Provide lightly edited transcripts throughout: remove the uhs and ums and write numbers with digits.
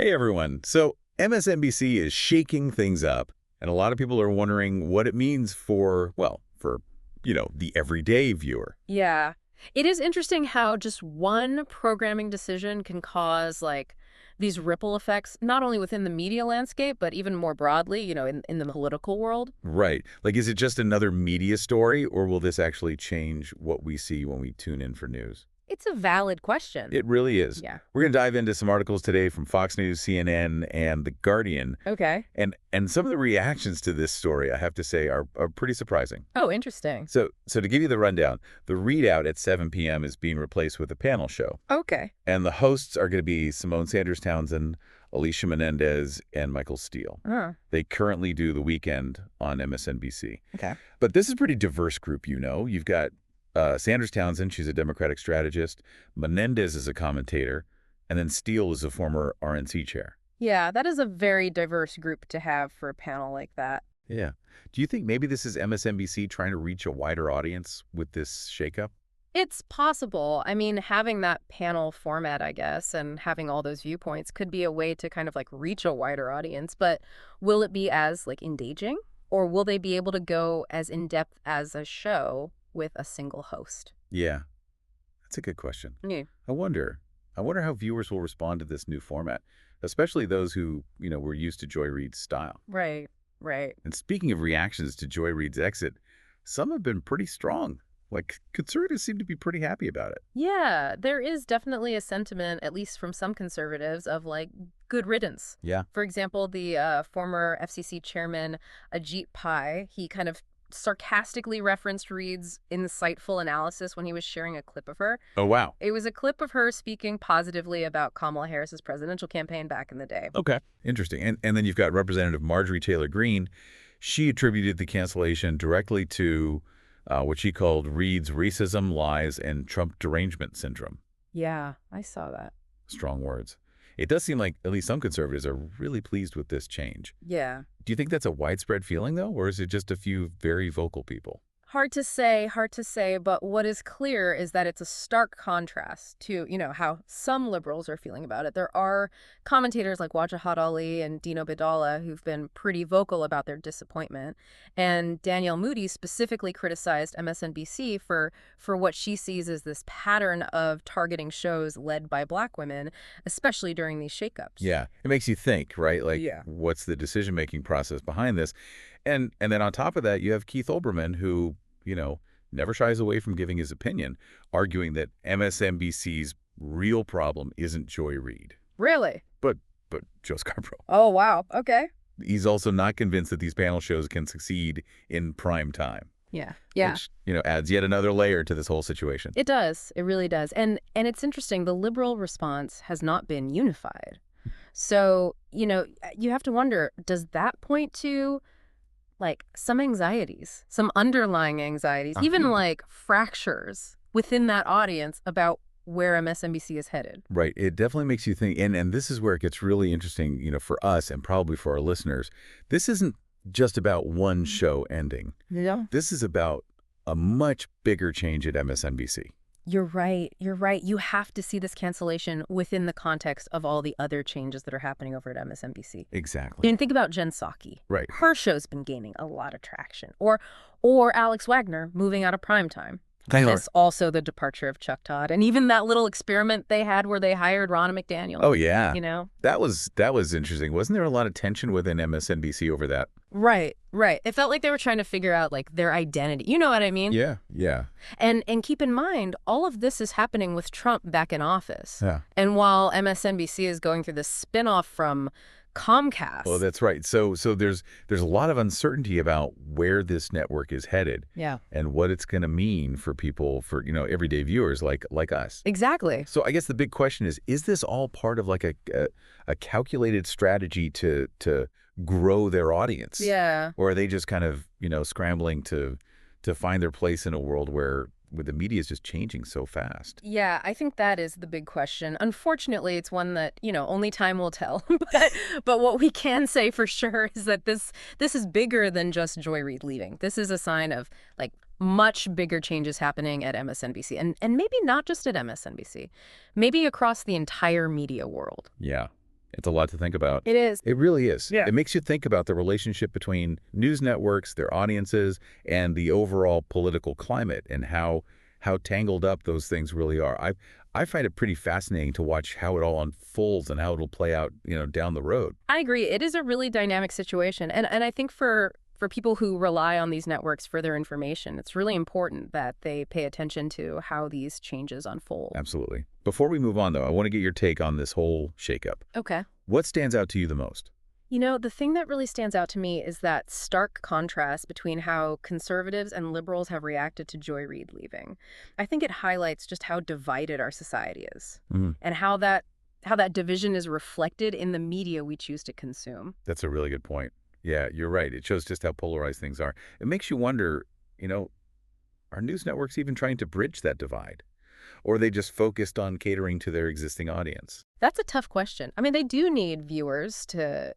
Hey everyone. So MSNBC is shaking things up, and a lot of people are wondering what it means for, well, the everyday viewer. Yeah. It is interesting how just one programming decision can cause, like, these ripple effects, not only within the media landscape, but even more broadly, in the political world. Right. Like, is it just another media story, or will this actually change what we see when we tune in for news? It's a valid question. It really is. Yeah. We're going to dive into some articles today from Fox News, CNN, and The Guardian. Okay. And some of the reactions to this story, I have to say, are pretty surprising. Oh, interesting. So to give you the rundown, the ReidOut at 7 p.m. is being replaced with a panel show. Okay. And the hosts are going to be Symone Sanders-Townsend, Alicia Menendez, and Michael Steele. They currently do The Weekend on MSNBC. Okay. But this is a pretty diverse group, you know. You've got Sanders-Townsend, she's a Democratic strategist. Menendez is a commentator. And then Steele is a former RNC chair. Yeah, that is a very diverse group to have for a panel like that. Yeah. Do you think maybe this is MSNBC trying to reach a wider audience with this shakeup? It's possible. I mean, having that panel format, I guess, and having all those viewpoints could be a way to kind of like reach a wider audience. But will it be as like engaging, or will they be able to go as in-depth as a show with a single host? Yeah, that's a good question. Yeah. I wonder how viewers will respond to this new format, especially those who, were used to Joy Reid's style. Right, right. And speaking of reactions to Joy Reid's exit, some have been pretty strong. Like, conservatives seem to be pretty happy about it. Yeah, there is definitely a sentiment, at least from some conservatives, of like good riddance. Yeah. For example, the former FCC chairman, Ajit Pai, he kind of sarcastically referenced Reid's insightful analysis when he was sharing a clip of her. Oh, wow. It was a clip of her speaking positively about Kamala Harris's presidential campaign back in the day. Okay. Interesting. And then you've got Representative Marjorie Taylor Greene. She attributed the cancellation directly to what she called Reid's racism, lies, and Trump derangement syndrome. Yeah, I saw that. Strong words. It does seem like at least some conservatives are really pleased with this change. Yeah. Do you think that's a widespread feeling, though, or is it just a few very vocal people? Hard to say, but what is clear is that it's a stark contrast to, how some liberals are feeling about it. There are commentators like Wajahat Ali and Dino Bidala who've been pretty vocal about their disappointment. And Danielle Moody specifically criticized MSNBC for what she sees as this pattern of targeting shows led by Black women, especially during these shakeups. Yeah, it makes you think, right? Like, Yeah. What's the decision-making process behind this? And then on top of that, you have Keith Olbermann, who, never shies away from giving his opinion, arguing that MSNBC's real problem isn't Joy Reid, Really? but Joe Scarborough. Oh, wow. Okay. He's also not convinced that these panel shows can succeed in prime time. Yeah. Which, adds yet another layer to this whole situation. It does. It really does. And it's interesting. The liberal response has not been unified. So, you have to wonder, does that point to like some anxieties, some underlying anxieties, even like fractures within that audience about where MSNBC is headed? Right. It definitely makes you think. And this is where it gets really interesting, for us and probably for our listeners. This isn't just about one show ending. Yeah. This is about a much bigger change at MSNBC. You're right. You're right. You have to see this cancellation within the context of all the other changes that are happening over at MSNBC. Exactly. And think about Jen Psaki. Right. Her show's been gaining a lot of traction. Or Alex Wagner moving out of primetime. There's also the departure of Chuck Todd, and even that little experiment they had where they hired Ronna McDaniel. Oh, yeah. That was interesting. Wasn't there a lot of tension within MSNBC over that? Right, right. It felt like they were trying to figure out like their identity. You know what I mean? Yeah, yeah. And keep in mind, all of this is happening with Trump back in office. Yeah. And while MSNBC is going through this spinoff from Comcast. Well, that's right. So there's a lot of uncertainty about where this network is headed. Yeah. And what it's going to mean for people, for everyday viewers like us. Exactly. So I guess the big question is this all part of like a calculated strategy to grow their audience? Yeah. Or are they just kind of, scrambling to find their place in a world where the media is just changing so fast? Yeah, I think that is the big question. Unfortunately, it's one that, only time will tell. But what we can say for sure is that this is bigger than just Joy Reid leaving. This is a sign of like much bigger changes happening at MSNBC, and maybe not just at MSNBC, maybe across the entire media world. Yeah. It's a lot to think about. It is. It really is. Yeah. It makes you think about the relationship between news networks, their audiences, and the overall political climate and how tangled up those things really are. I find it pretty fascinating to watch how it all unfolds and how it'll play out, down the road. I agree. It is a really dynamic situation. And I think for people who rely on these networks for their information, it's really important that they pay attention to how these changes unfold. Absolutely. Before we move on, though, I want to get your take on this whole shakeup. Okay. What stands out to you the most? The thing that really stands out to me is that stark contrast between how conservatives and liberals have reacted to Joy Reid leaving. I think it highlights just how divided our society is and how that division is reflected in the media we choose to consume. That's a really good point. Yeah, you're right. It shows just how polarized things are. It makes you wonder, are news networks even trying to bridge that divide? Or are they just focused on catering to their existing audience? That's a tough question. I mean, they do need viewers to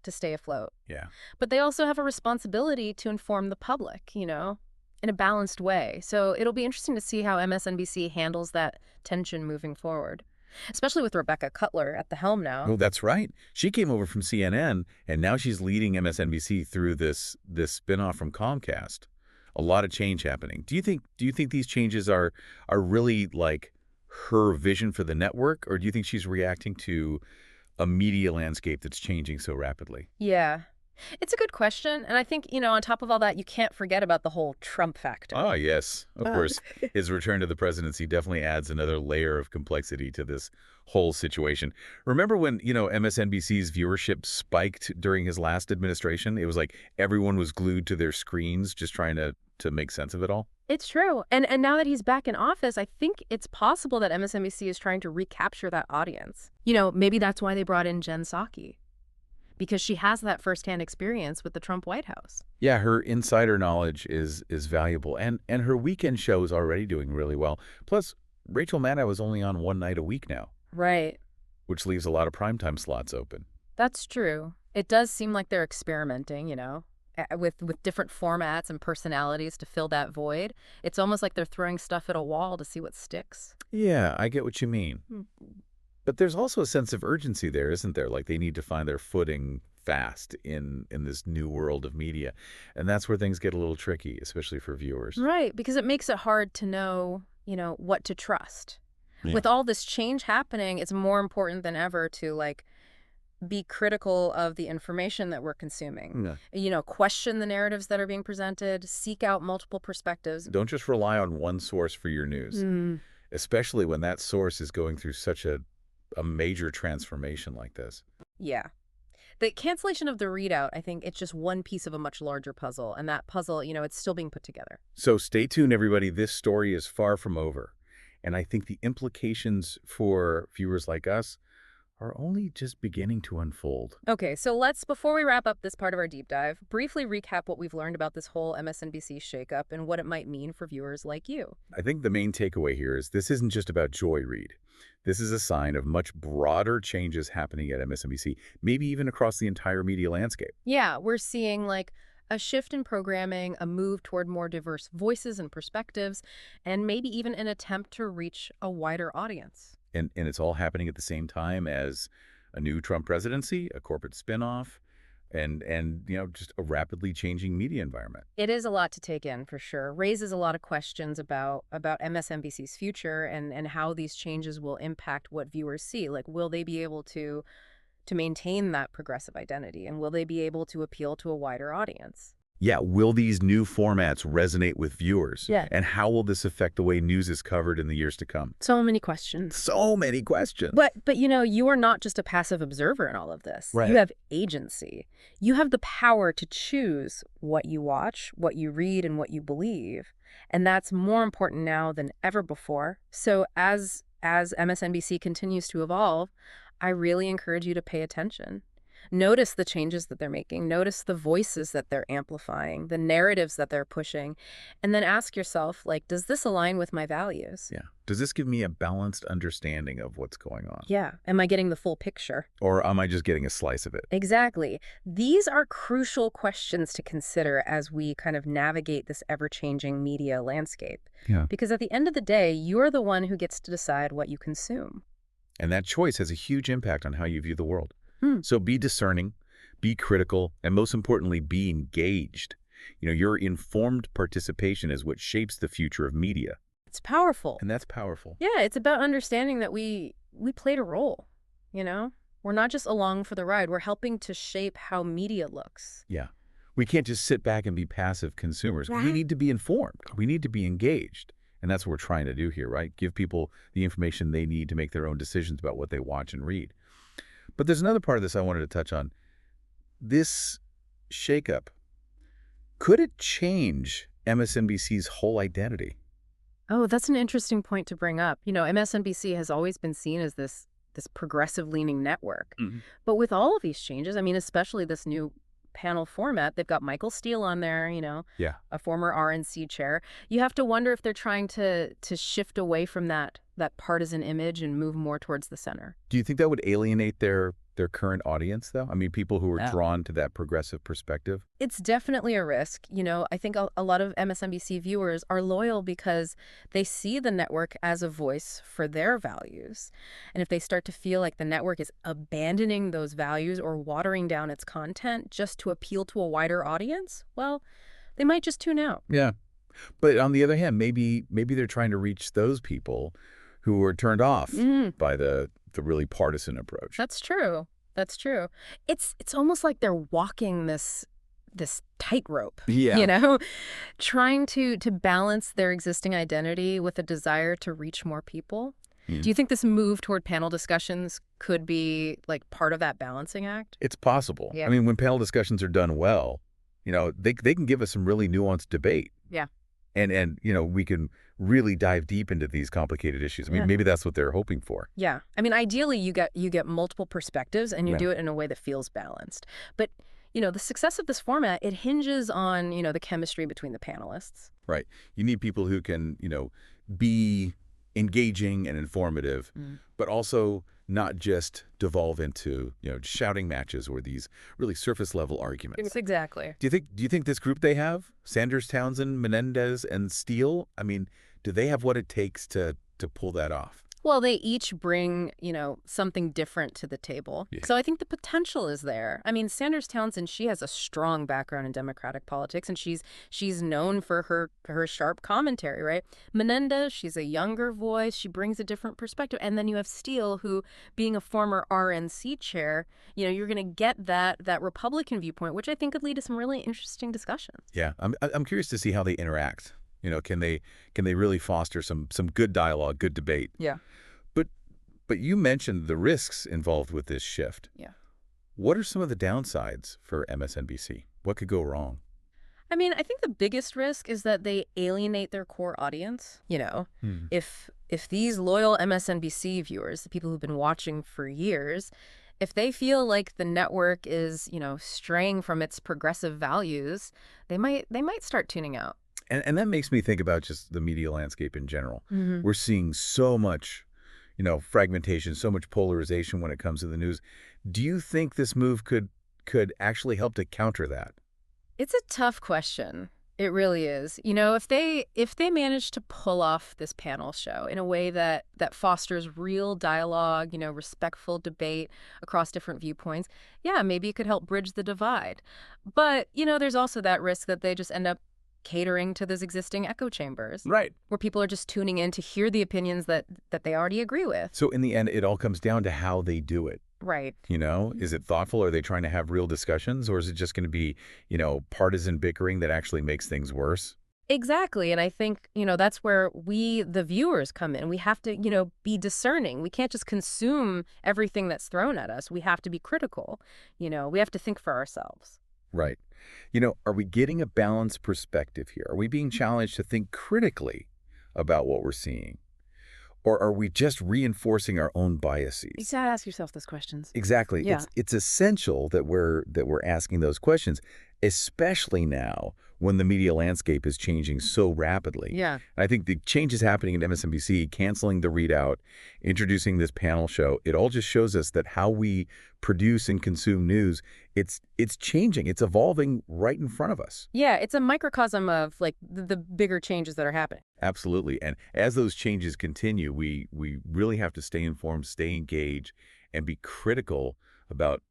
stay afloat. Yeah. But they also have a responsibility to inform the public, in a balanced way. So it'll be interesting to see how MSNBC handles that tension moving forward, especially with Rebecca Cutler at the helm now. Oh, that's right. She came over from CNN, and now she's leading MSNBC through this spinoff from Comcast. A lot of change happening. Do you think these changes are really like her vision for the network, or do you think she's reacting to a media landscape that's changing so rapidly? Yeah. It's a good question. And I think, on top of all that, you can't forget about the whole Trump factor. Oh, yes. Of course, his return to the presidency definitely adds another layer of complexity to this whole situation. Remember when, MSNBC's viewership spiked during his last administration? It was like everyone was glued to their screens just trying to make sense of it all. It's true. And now that he's back in office, I think it's possible that MSNBC is trying to recapture that audience. Maybe that's why they brought in Jen Psaki, because she has that firsthand experience with the Trump White House. Yeah, her insider knowledge is valuable, and her weekend show is already doing really well. Plus, Rachel Maddow is only on one night a week now. Right. Which leaves a lot of primetime slots open. That's true. It does seem like they're experimenting, with different formats and personalities to fill that void. It's almost like they're throwing stuff at a wall to see what sticks. Yeah, I get what you mean. But there's also a sense of urgency there, isn't there? Like they need to find their footing fast in this new world of media. And that's where things get a little tricky, especially for viewers. Right, because it makes it hard to know, what to trust. Yeah. With all this change happening, it's more important than ever to, be critical of the information that we're consuming. Yeah. Question the narratives that are being presented, seek out multiple perspectives. Don't just rely on one source for your news, especially when that source is going through such a major transformation like this. Yeah. The cancellation of the ReidOut, I think it's just one piece of a much larger puzzle. And that puzzle, it's still being put together. So stay tuned, everybody. This story is far from over. And I think the implications for viewers like us are only just beginning to unfold. Okay, so before we wrap up this part of our deep dive, briefly recap what we've learned about this whole MSNBC shakeup and what it might mean for viewers like you. I think the main takeaway here is this isn't just about Joy Reid. This is a sign of much broader changes happening at MSNBC, maybe even across the entire media landscape. Yeah, we're seeing a shift in programming, a move toward more diverse voices and perspectives, and maybe even an attempt to reach a wider audience. And it's all happening at the same time as a new Trump presidency, a corporate spinoff, and just a rapidly changing media environment. It is a lot to take in, for sure. Raises a lot of questions about MSNBC's future and how these changes will impact what viewers see. Will they be able to maintain that progressive identity, and will they be able to appeal to a wider audience? Yeah, will these new formats resonate with viewers? Yeah. And how will this affect the way news is covered in the years to come? So many questions. So many questions. But you are not just a passive observer in all of this. Right. You have agency. You have the power to choose what you watch, what you read, and what you believe. And that's more important now than ever before. So as MSNBC continues to evolve, I really encourage you to pay attention. Notice the changes that they're making. Notice the voices that they're amplifying, the narratives that they're pushing, and then ask yourself, does this align with my values? Yeah. Does this give me a balanced understanding of what's going on? Yeah. Am I getting the full picture? Or am I just getting a slice of it? Exactly. These are crucial questions to consider as we kind of navigate this ever-changing media landscape. Yeah. Because at the end of the day, you're the one who gets to decide what you consume. And that choice has a huge impact on how you view the world. Hmm. So be discerning, be critical, and most importantly, be engaged. Your informed participation is what shapes the future of media. It's powerful. And that's powerful. Yeah, it's about understanding that we played a role, you know? We're not just along for the ride. We're helping to shape how media looks. Yeah. We can't just sit back and be passive consumers. We Right. need to be informed. We need to be engaged. And that's what we're trying to do here, right? Give people the information they need to make their own decisions about what they watch and read. But there's another part of this I wanted to touch on. This shakeup, could it change MSNBC's whole identity? Oh, that's an interesting point to bring up. MSNBC has always been seen as this progressive-leaning network. Mhm. But with all of these changes, I mean, especially this new panel format, they've got Michael Steele on there, Yeah. a former RNC chair. You have to wonder if they're trying to shift away from that partisan image and move more towards the center. Do you think that would alienate their current audience, though? I mean, people who are No. drawn to that progressive perspective? It's definitely a risk. I think a lot of MSNBC viewers are loyal because they see the network as a voice for their values. And if they start to feel like the network is abandoning those values or watering down its content just to appeal to a wider audience, well, they might just tune out. Yeah. But on the other hand, maybe they're trying to reach those people who were turned off by the really partisan approach. That's true. That's true. It's almost like they're walking this tightrope, Yeah. trying to balance their existing identity with a desire to reach more people. Mm. Do you think this move toward panel discussions could be like part of that balancing act? It's possible. Yeah. I mean, when panel discussions are done well, they can give us some really nuanced debate. Yeah. And we can really dive deep into these complicated issues. I mean, Yeah. maybe that's what they're hoping for. Yeah. I mean, ideally, you get multiple perspectives and you Yeah. do it in a way that feels balanced. But, the success of this format, it hinges on, the chemistry between the panelists. Right. You need people who can, be engaging and informative, but also not just devolve into, shouting matches or these really surface level arguments. Exactly. Do you think this group they have, Sanders-Townsend, Menendez, and Steele, I mean, do they have what it takes to pull that off? Well, they each bring, something different to the table. Yeah. So I think the potential is there. I mean, Sanders-Townsend, she has a strong background in Democratic politics, and she's known for her sharp commentary, right? Menendez, she's a younger voice. She brings a different perspective. And then you have Steele, who, being a former RNC chair, you're going to get that Republican viewpoint, which I think could lead to some really interesting discussions. Yeah, I'm curious to see how they interact. Can they really foster some good dialogue, good debate? Yeah. But you mentioned the risks involved with this shift. Yeah. What are some of the downsides for MSNBC? What could go wrong? I mean, I think the biggest risk is that they alienate their core audience. If these loyal MSNBC viewers, the people who've been watching for years, if they feel like the network is, straying from its progressive values, they might start tuning out. And that makes me think about just the media landscape in general. Mm-hmm. We're seeing so much, fragmentation, so much polarization when it comes to the news. Do you think this move could actually help to counter that? It's a tough question. It really is. If they manage to pull off this panel show in a way that fosters real dialogue, respectful debate across different viewpoints, yeah, maybe it could help bridge the divide. But, there's also that risk that they just end up catering to those existing echo chambers. Right. Where people are just tuning in to hear the opinions that they already agree with. So in the end, it all comes down to how they do it. Right. Is it thoughtful? Are they trying to have real discussions, or is it just going to be, partisan bickering that actually makes things worse? Exactly. And I think, that's where we, the viewers, come in. We have to, be discerning. We can't just consume everything that's thrown at us. We have to be critical. We have to think for ourselves. Right. Are we getting a balanced perspective here? Are we being challenged to think critically about what we're seeing? Or are we just reinforcing our own biases? You gotta ask yourself those questions. Exactly. Yeah. It's essential that we're asking those questions, especially now when the media landscape is changing so rapidly. Yeah. I think the changes happening at MSNBC, canceling the ReidOut, introducing this panel show, it all just shows us that how we produce and consume news, it's changing. It's evolving right in front of us. Yeah, it's a microcosm of like the bigger changes that are happening. Absolutely. And as those changes continue, we really have to stay informed, stay engaged, and be critical about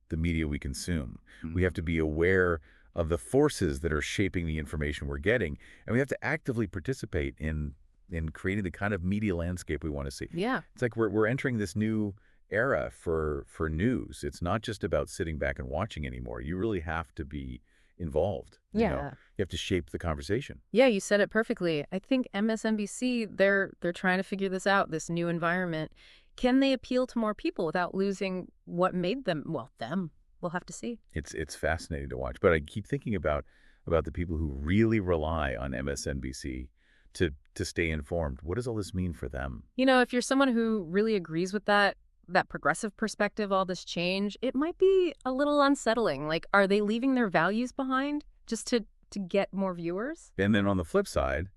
the media we consume. We have to be aware of the forces that are shaping the information we're getting, and we have to actively participate in creating the kind of media landscape we want to see. Yeah. It's like we're entering this new era for news. It's not just about sitting back and watching anymore. You really have to be involved. Yeah. You have to shape the conversation. Yeah, you said it perfectly. I think MSNBC, they're trying to figure this out, this new environment. Can they appeal to more people without losing what made them, well, them? We'll have to see. It's fascinating to watch. But I keep thinking about the people who really rely on MSNBC to stay informed. What does all this mean for them? You know, if you're someone who really agrees with that progressive perspective, all this change, it might be a little unsettling. Like, are they leaving their values behind just to get more viewers? And then on the flip side,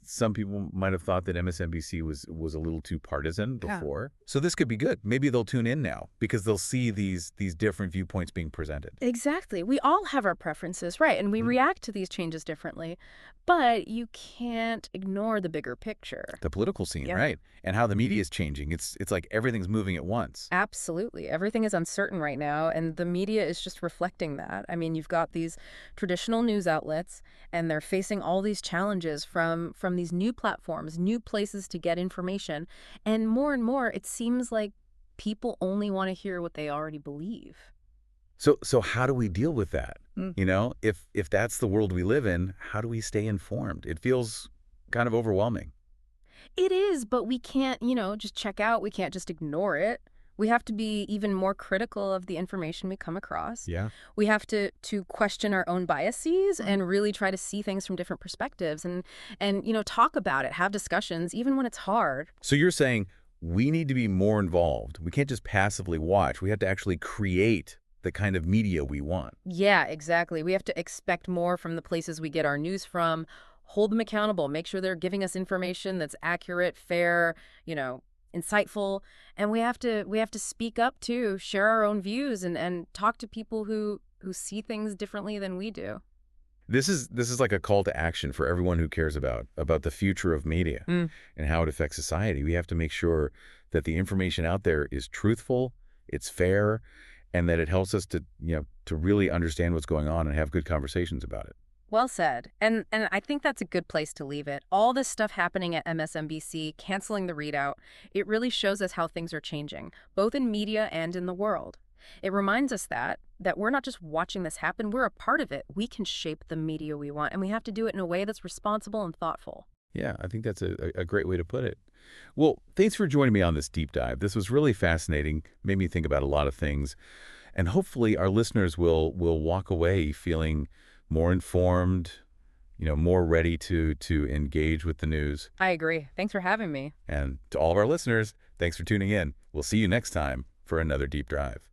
some people might have thought that MSNBC was a little too partisan Yeah. before. So this could be good. Maybe they'll tune in now because they'll see these different viewpoints being presented. Exactly. We all have our preferences, right? And we react to these changes differently. But you can't ignore the bigger picture. The political scene, Yeah. right? And how the media is changing. It's like everything's moving at once. Absolutely. Everything is uncertain right now, and the media is just reflecting that. I mean, you've got these traditional news outlets, and they're facing all these challenges from these new platforms, new places to get information. And more, it seems like people only want to hear what they already believe. So how do we deal with that? Mm. If that's the world we live in, how do we stay informed? It feels kind of overwhelming. It is, but we can't, just check out. We can't just ignore it. We have to be even more critical of the information we come across. Yeah. We have to question our own biases and really try to see things from different perspectives and talk about it, have discussions, even when it's hard. So you're saying we need to be more involved. We can't just passively watch. We have to actually create the kind of media we want. Yeah, exactly. We have to expect more from the places we get our news from, hold them accountable, make sure they're giving us information that's accurate, fair, insightful, and we have to speak up too, share our own views and talk to people who see things differently than we do. This is like a call to action for everyone who cares about the future of media and how it affects society. We have to make sure that the information out there is truthful, it's fair, and that it helps us to really understand what's going on and have good conversations about it. Well said. And I think that's a good place to leave it. All this stuff happening at MSNBC, canceling the ReidOut, it really shows us how things are changing, both in media and in the world. It reminds us that we're not just watching this happen, we're a part of it. We can shape the media we want, and we have to do it in a way that's responsible and thoughtful. Yeah, I think that's a great way to put it. Well, thanks for joining me on this deep dive. This was really fascinating, made me think about a lot of things, and hopefully our listeners will walk away feeling more informed, more ready to engage with the news. I agree. Thanks for having me. And to all of our listeners, thanks for tuning in. We'll see you next time for another deep dive.